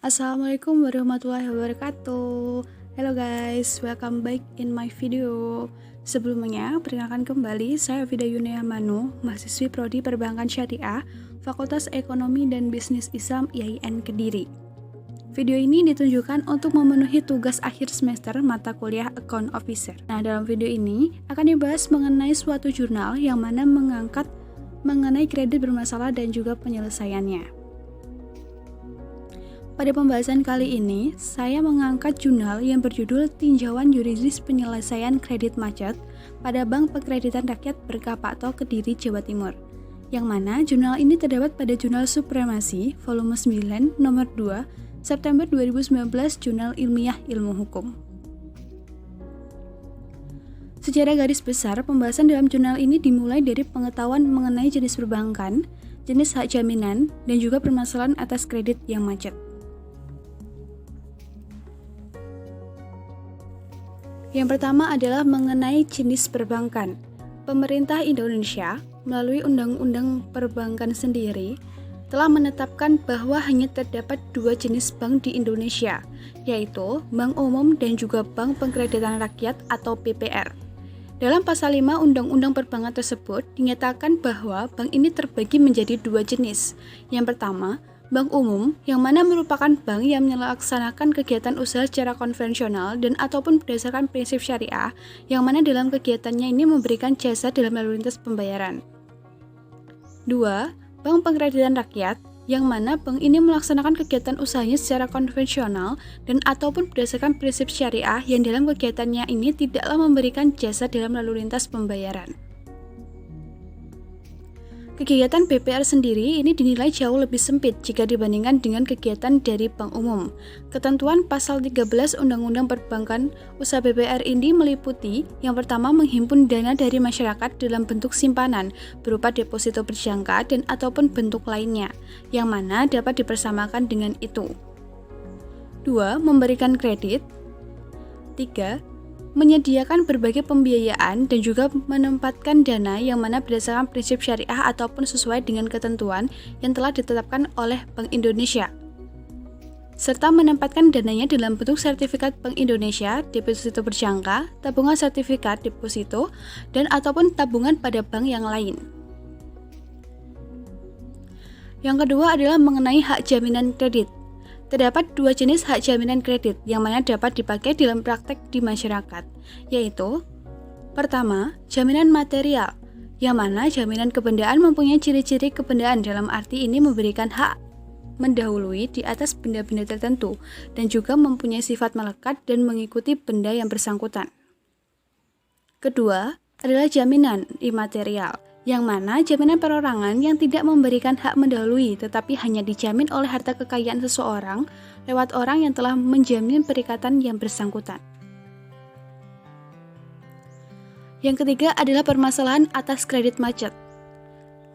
Assalamualaikum warahmatullahi wabarakatuh. Hello guys, welcome back in my video. Sebelumnya, perkenalkan kembali saya Vida Yunea Manu, mahasiswi Prodi Perbankan Syariah, Fakultas Ekonomi dan Bisnis Islam IAIN Kediri. Video ini ditunjukkan untuk memenuhi tugas akhir semester mata kuliah Account Officer. Nah, dalam video ini akan dibahas mengenai suatu jurnal yang mana mengangkat mengenai kredit bermasalah dan juga penyelesaiannya. Pada pembahasan kali ini, saya mengangkat jurnal yang berjudul Tinjauan Yuridis Penyelesaian Kredit Macet pada Bank Pekreditan Rakyat Berkapakto Kediri, Jawa Timur. Yang mana jurnal ini terdapat pada Jurnal Supremasi, volume 9, nomor 2, September 2019, Jurnal Ilmiah Ilmu Hukum. Secara garis besar, pembahasan dalam jurnal ini dimulai dari pengetahuan mengenai jenis perbankan, jenis hak jaminan, dan juga permasalahan atas kredit yang macet. Yang pertama adalah mengenai jenis perbankan. Pemerintah Indonesia melalui Undang-Undang Perbankan sendiri telah menetapkan bahwa hanya terdapat dua jenis bank di Indonesia, yaitu Bank Umum dan juga Bank Pekreditan Rakyat atau BPR. Dalam pasal 5 Undang-Undang Perbankan tersebut dinyatakan bahwa bank ini terbagi menjadi dua jenis. Yang pertama, Bank umum, yang mana merupakan bank yang melaksanakan kegiatan usaha secara konvensional dan ataupun berdasarkan prinsip syariah, yang mana dalam kegiatannya ini memberikan jasa dalam lalu lintas pembayaran. 2. Bank Pekreditan Rakyat, yang mana bank ini melaksanakan kegiatan usahanya secara konvensional dan ataupun berdasarkan prinsip syariah yang dalam kegiatannya ini tidaklah memberikan jasa dalam lalu lintas pembayaran. Kegiatan BPR sendiri ini dinilai jauh lebih sempit jika dibandingkan dengan kegiatan dari bank umum. Ketentuan pasal 13 Undang-Undang Perbankan usaha BPR ini meliputi yang pertama menghimpun dana dari masyarakat dalam bentuk simpanan berupa deposito berjangka dan ataupun bentuk lainnya, yang mana dapat dipersamakan dengan itu. 2. Memberikan kredit. 3. Menyediakan berbagai pembiayaan dan juga menempatkan dana yang mana berdasarkan prinsip syariah ataupun sesuai dengan ketentuan yang telah ditetapkan oleh Bank Indonesia, serta menempatkan dananya dalam bentuk sertifikat Bank Indonesia, deposito berjangka, tabungan sertifikat deposito, dan ataupun tabungan pada bank yang lain. Yang kedua adalah mengenai hak jaminan kredit. Terdapat dua jenis hak jaminan kredit yang mana dapat dipakai dalam praktek di masyarakat, yaitu pertama, jaminan material, yang mana jaminan kebendaan mempunyai ciri-ciri kebendaan dalam arti ini memberikan hak mendahului di atas benda-benda tertentu dan juga mempunyai sifat melekat dan mengikuti benda yang bersangkutan. Kedua, adalah jaminan imaterial, yang mana jaminan perorangan yang tidak memberikan hak mendahului tetapi hanya dijamin oleh harta kekayaan seseorang lewat orang yang telah menjamin perikatan yang bersangkutan. Yang ketiga adalah permasalahan atas kredit macet.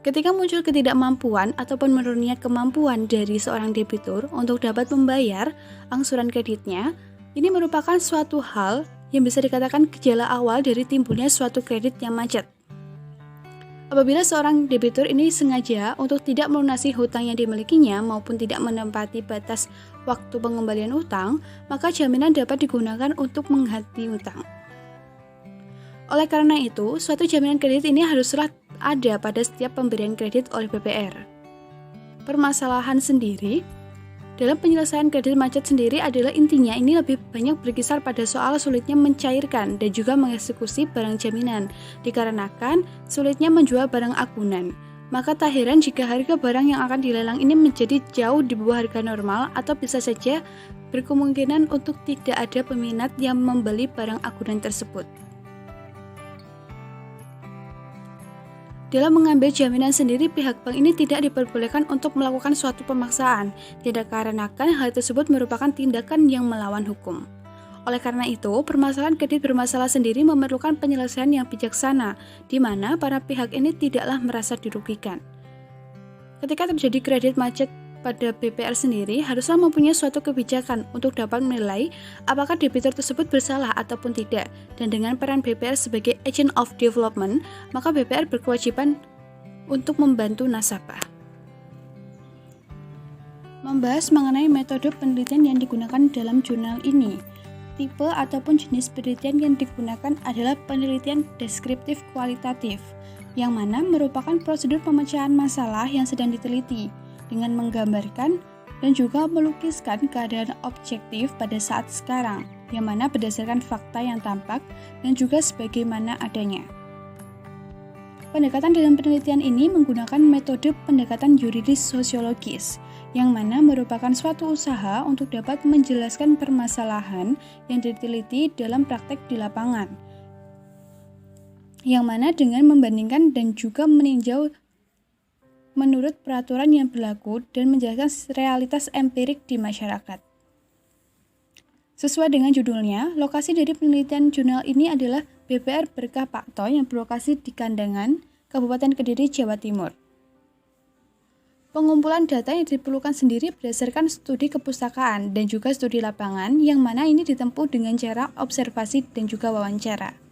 Ketika muncul ketidakmampuan ataupun menurunnya kemampuan dari seorang debitur untuk dapat membayar angsuran kreditnya, ini merupakan suatu hal yang bisa dikatakan gejala awal dari timbulnya suatu kredit yang macet. Apabila seorang debitur ini sengaja untuk tidak melunasi hutang yang dimilikinya maupun tidak menempati batas waktu pengembalian utang, maka jaminan dapat digunakan untuk mengganti utang. Oleh karena itu, suatu jaminan kredit ini haruslah ada pada setiap pemberian kredit oleh BPR. Permasalahan sendiri dalam penyelesaian kredit macet sendiri adalah intinya ini lebih banyak berkisar pada soal sulitnya mencairkan dan juga mengeksekusi barang jaminan, dikarenakan sulitnya menjual barang agunan. Maka tak heran jika harga barang yang akan dilelang ini menjadi jauh di bawah harga normal atau bisa saja berkemungkinan untuk tidak ada peminat yang membeli barang agunan tersebut. Dalam mengambil jaminan sendiri, pihak bank ini tidak diperbolehkan untuk melakukan suatu pemaksaan, tidak dikarenakan hal tersebut merupakan tindakan yang melawan hukum. Oleh karena itu, permasalahan kredit bermasalah sendiri memerlukan penyelesaian yang bijaksana, di mana para pihak ini tidaklah merasa dirugikan. Ketika terjadi kredit macet pada BPR sendiri, haruslah mempunyai suatu kebijakan untuk dapat menilai apakah debitur tersebut bersalah ataupun tidak. Dan dengan peran BPR sebagai agent of development, maka BPR berkewajiban untuk membantu nasabah. membahas mengenai metode penelitian yang digunakan dalam jurnal ini. Tipe ataupun jenis penelitian yang digunakan adalah penelitian deskriptif kualitatif, yang mana merupakan prosedur pemecahan masalah yang sedang diteliti dengan menggambarkan dan juga melukiskan keadaan objektif pada saat sekarang, yang mana berdasarkan fakta yang tampak dan juga sebagaimana adanya. Pendekatan dalam penelitian ini menggunakan metode pendekatan yuridis sosiologis, yang mana merupakan suatu usaha untuk dapat menjelaskan permasalahan yang diteliti dalam praktek di lapangan, yang mana dengan membandingkan dan juga meninjau menurut peraturan yang berlaku dan menjelaskan realitas empirik di masyarakat. Sesuai dengan judulnya, lokasi dari penelitian jurnal ini adalah BPR Berkah Pakto yang berlokasi di Kandangan, Kabupaten Kediri, Jawa Timur. Pengumpulan data yang diperlukan sendiri berdasarkan studi kepustakaan dan juga studi lapangan, yang mana ini ditempuh dengan cara observasi dan juga wawancara.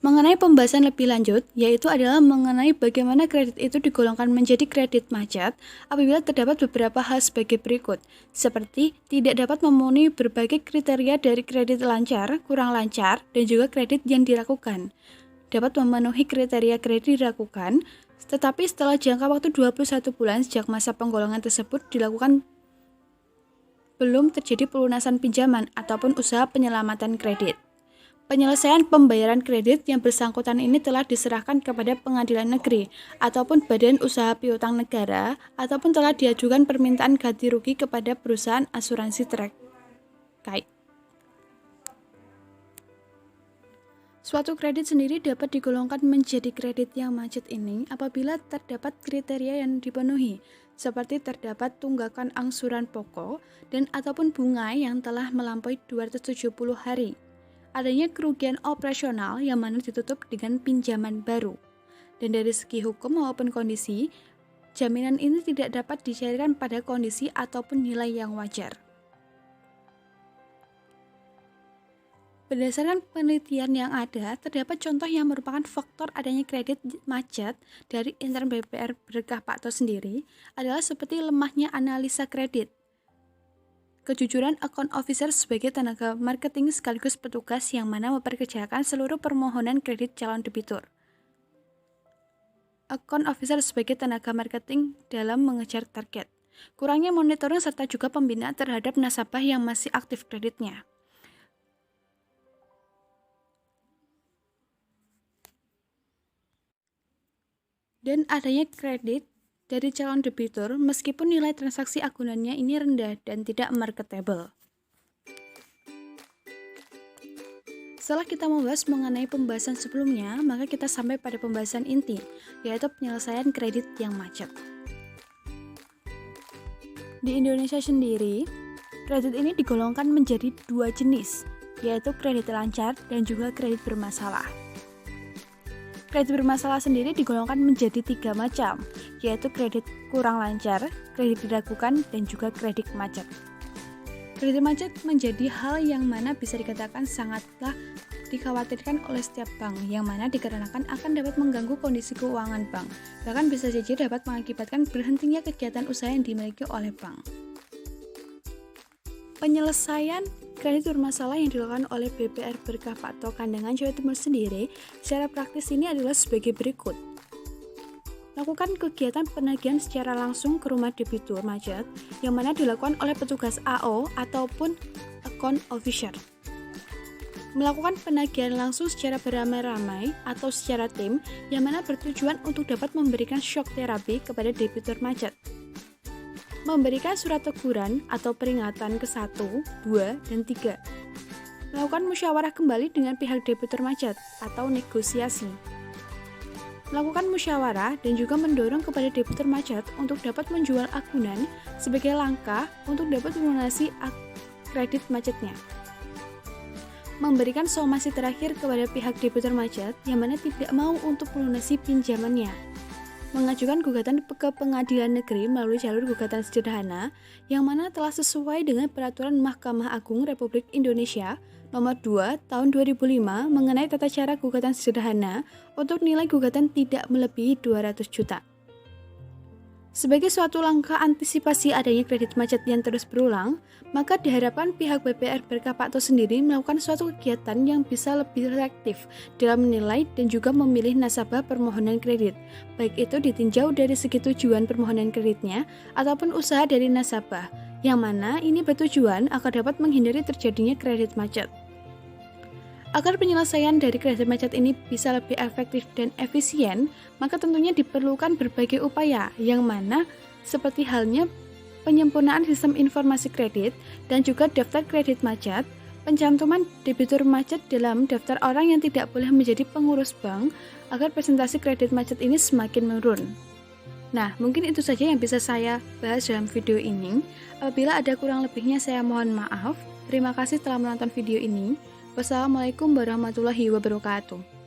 Mengenai pembahasan lebih lanjut, yaitu adalah mengenai bagaimana kredit itu digolongkan menjadi kredit macet apabila terdapat beberapa hal sebagai berikut, seperti tidak dapat memenuhi berbagai kriteria dari kredit lancar, kurang lancar, dan juga kredit yang dilakukan. Dapat memenuhi kriteria kredit dilakukan, tetapi setelah jangka waktu 21 bulan sejak masa penggolongan tersebut dilakukan belum terjadi pelunasan pinjaman ataupun usaha penyelamatan kredit. Penyelesaian pembayaran kredit yang bersangkutan ini telah diserahkan kepada pengadilan negeri ataupun badan usaha piutang negara ataupun telah diajukan permintaan ganti rugi kepada perusahaan asuransi terkait. Suatu kredit sendiri dapat digolongkan menjadi kredit yang macet ini apabila terdapat kriteria yang dipenuhi, seperti terdapat tunggakan angsuran pokok dan ataupun bunga yang telah melampaui 270 hari. Adanya kerugian operasional yang mana ditutup dengan pinjaman baru. Dan dari segi hukum maupun kondisi, jaminan ini tidak dapat dicairkan pada kondisi ataupun nilai yang wajar. Berdasarkan penelitian yang ada, terdapat contoh yang merupakan faktor adanya kredit macet dari intern BPR Berkah Pakto sendiri adalah seperti lemahnya analisa kredit, kejujuran account officer sebagai tenaga marketing sekaligus petugas yang mana memperkerjakan seluruh permohonan kredit calon debitur. Account officer sebagai tenaga marketing dalam mengejar target. Kurangnya monitoring serta juga pembinaan terhadap nasabah yang masih aktif kreditnya. Dan adanya kredit dari calon debitur meskipun nilai transaksi agunannya ini rendah dan tidak marketable. Setelah kita membahas mengenai pembahasan sebelumnya, maka kita sampai pada pembahasan inti, yaitu penyelesaian kredit yang macet. Di Indonesia sendiri, kredit ini digolongkan menjadi dua jenis, yaitu kredit lancar dan juga kredit bermasalah. Kredit bermasalah sendiri digolongkan menjadi 3 macam, yaitu kredit kurang lancar, kredit diragukan, dan juga kredit macet. Kredit macet menjadi hal yang mana bisa dikatakan sangatlah dikhawatirkan oleh setiap bank, yang mana dikarenakan akan dapat mengganggu kondisi keuangan bank, bahkan bisa saja dapat mengakibatkan berhentinya kegiatan usaha yang dimiliki oleh bank. Penyelesaian kredit bermasalah yang dilakukan oleh BPR Berkah Pakto Kandangan Jawa Timur sendiri secara praktis ini adalah sebagai berikut. Lakukan kegiatan penagihan secara langsung ke rumah debitur macet yang mana dilakukan oleh petugas AO ataupun account officer. Melakukan penagihan langsung secara beramai-ramai atau secara tim yang mana bertujuan untuk dapat memberikan shock terapi kepada debitur macet. Memberikan surat teguran atau peringatan ke-1, 2, dan 3. Melakukan musyawarah kembali dengan pihak debitur macet atau negosiasi. Melakukan musyawarah dan juga mendorong kepada debitur macet untuk dapat menjual agunan sebagai langkah untuk dapat melunasi kredit macetnya. Memberikan somasi terakhir kepada pihak debitur macet yang mana tidak mau untuk melunasi pinjamannya. Mengajukan gugatan ke pengadilan negeri melalui jalur gugatan sederhana yang mana telah sesuai dengan peraturan Mahkamah Agung Republik Indonesia nomor 2 tahun 2005 mengenai tata cara gugatan sederhana untuk nilai gugatan tidak melebihi 200 juta. Sebagai suatu langkah antisipasi adanya kredit macet yang terus berulang, maka diharapkan pihak BPR Berkapakto sendiri melakukan suatu kegiatan yang bisa lebih selektif dalam menilai dan juga memilih nasabah permohonan kredit, baik itu ditinjau dari segi tujuan permohonan kreditnya ataupun usaha dari nasabah, yang mana ini bertujuan agar dapat menghindari terjadinya kredit macet. Agar penyelesaian dari kredit macet ini bisa lebih efektif dan efisien, maka tentunya diperlukan berbagai upaya, yang mana seperti halnya penyempurnaan sistem informasi kredit dan juga daftar kredit macet, pencantuman debitur macet dalam daftar orang yang tidak boleh menjadi pengurus bank agar presentasi kredit macet ini semakin menurun. Nah, mungkin itu saja yang bisa saya bahas dalam video ini. Apabila ada kurang lebihnya saya mohon maaf. Terima kasih telah menonton video ini. Wassalamualaikum warahmatullahi wabarakatuh.